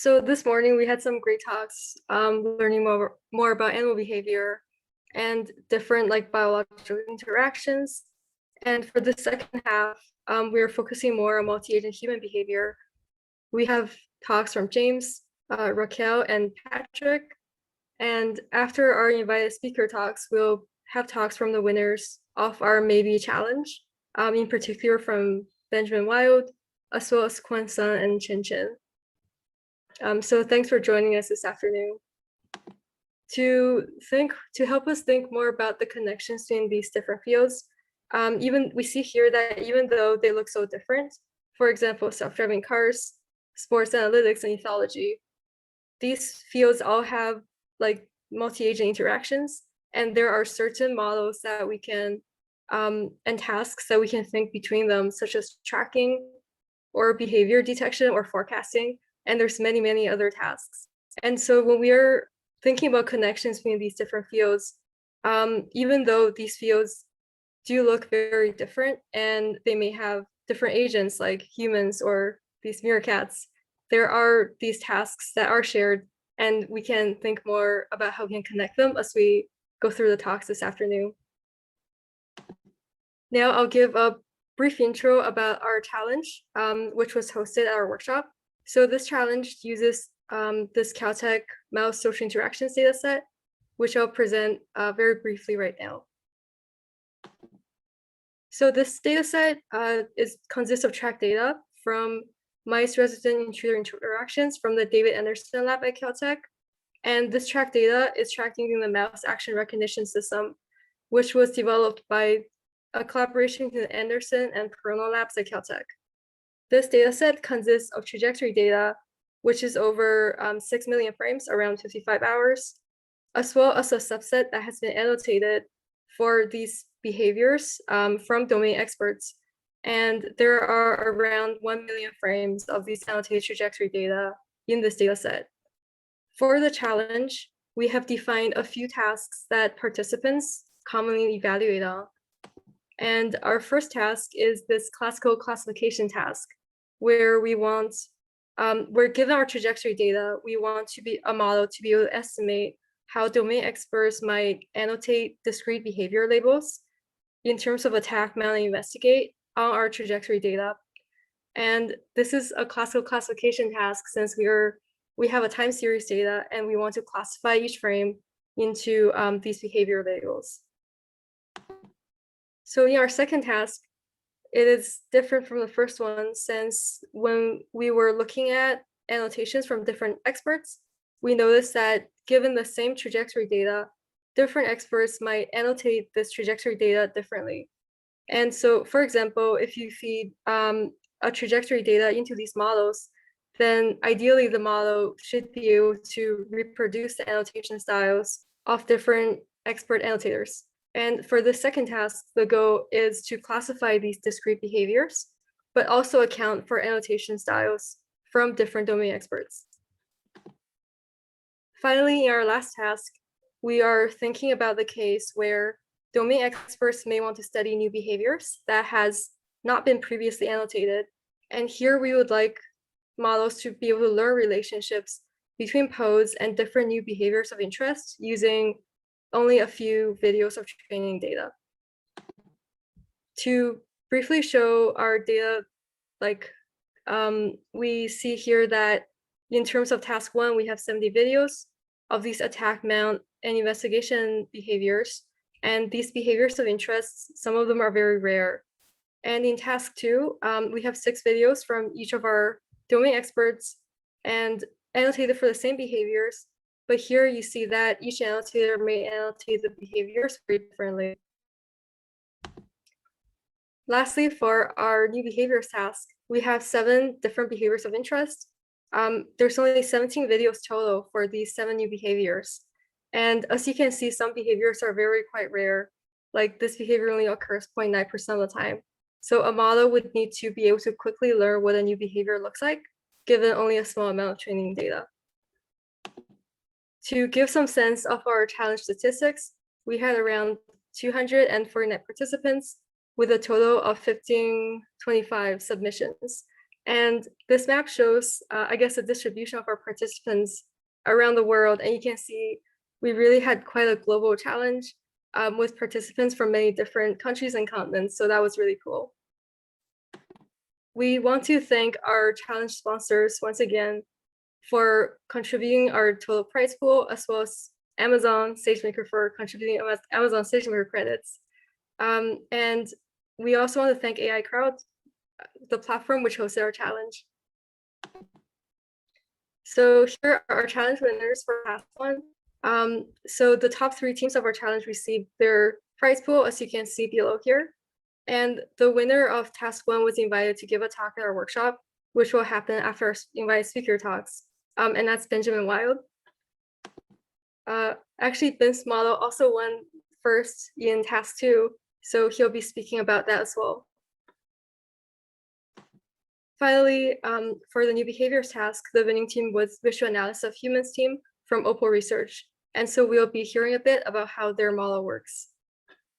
So this morning we had some great talks, learning more about animal behavior and different biological interactions. And for the second half, we are focusing more on multi-agent human behavior. We have talks from James, Raquel, and Patrick. And after our invited speaker talks, we'll have talks from the winners of our MABe challenge, in particular from Benjamin Wild, as well as Kwan Sun and Chen Chen. So thanks for joining us this afternoon. To help us think more about the connections between these different fields, we see here that even though they look so different, for example, self-driving cars, sports analytics, and ecology, these fields all have multi-agent interactions, and there are certain models that we can and tasks that we can think between them, such as tracking or behavior detection or forecasting. And there's many other tasks. And so when we are thinking about connections between these different fields, even though these fields do look very different and they may have different agents like humans or these meerkats, there are these tasks that are shared, and we can think more about how we can connect them as we go through the talks this afternoon. Now I'll give a brief intro about our challenge, which was hosted at our workshop. So this challenge uses this Caltech mouse social interactions dataset, which I'll present very briefly right now. So this dataset consists of tracked data from mice resident intruder interactions from the David Anderson lab at Caltech. And this tracked data is tracked using the mouse action recognition system, which was developed by a collaboration between Anderson and Corona labs at Caltech. This dataset consists of trajectory data, which is over 6 million frames, around 55 hours, as well as a subset that has been annotated for these behaviors from domain experts. And there are around 1 million frames of these annotated trajectory data in this dataset. For the challenge, we have defined a few tasks that participants commonly evaluate on. And our first task is this classical classification task, where we want, we're given our trajectory data, we want to be a model to be able to estimate how domain experts might annotate discrete behavior labels in terms of attack, mount, and investigate on our trajectory data. And this is a classical classification task since we have a time series data and we want to classify each frame into these behavior labels. So in our second task, it is different from the first one, since when we were looking at annotations from different experts, we noticed that given the same trajectory data, different experts might annotate this trajectory data differently. And so, for example, if you feed a trajectory data into these models, then ideally the model should be able to reproduce the annotation styles of different expert annotators. And for the second task, the goal is to classify these discrete behaviors, but also account for annotation styles from different domain experts. Finally, in our last task, we are thinking about the case where domain experts may want to study new behaviors that has not been previously annotated. And here we would like models to be able to learn relationships between pods and different new behaviors of interest using only a few videos of training data. To briefly show our data, we see here that in terms of task 1, we have 70 videos of these attack, mount, and investigation behaviors. And these behaviors of interest, some of them are very rare. And in task 2, we have 6 videos from each of our domain experts and annotated for the same behaviors. But here you see that each annotator may annotate the behaviors very differently. Lastly, for our new behaviors task, we have 7 different behaviors of interest. There's only 17 videos total for these 7 new behaviors. And as you can see, some behaviors are quite rare. Like this behavior only occurs 0.9% of the time. So a model would need to be able to quickly learn what a new behavior looks like, given only a small amount of training data. To give some sense of our challenge statistics, we had around 249 participants with a total of 1525 submissions. And this map shows, I guess, the distribution of our participants around the world. And you can see we really had quite a global challenge with participants from many different countries and continents. So that was really cool. We want to thank our challenge sponsors once again for contributing our total prize pool, as well as Amazon SageMaker for contributing Amazon SageMaker credits. And we also want to thank AI Crowd, the platform which hosted our challenge. So here are our challenge winners for task one. So the top 3 teams of our challenge received their prize pool, as you can see below here. And the winner of task 1 was invited to give a talk at our workshop, which will happen after our invited speaker talks. And that's Benjamin Wild. Actually, Ben's model also won first in task 2, so he'll be speaking about that as well. Finally, for the new behaviors task, the winning team was Visual Analysis of Humans team from Opal Research. And so we'll be hearing a bit about how their model works.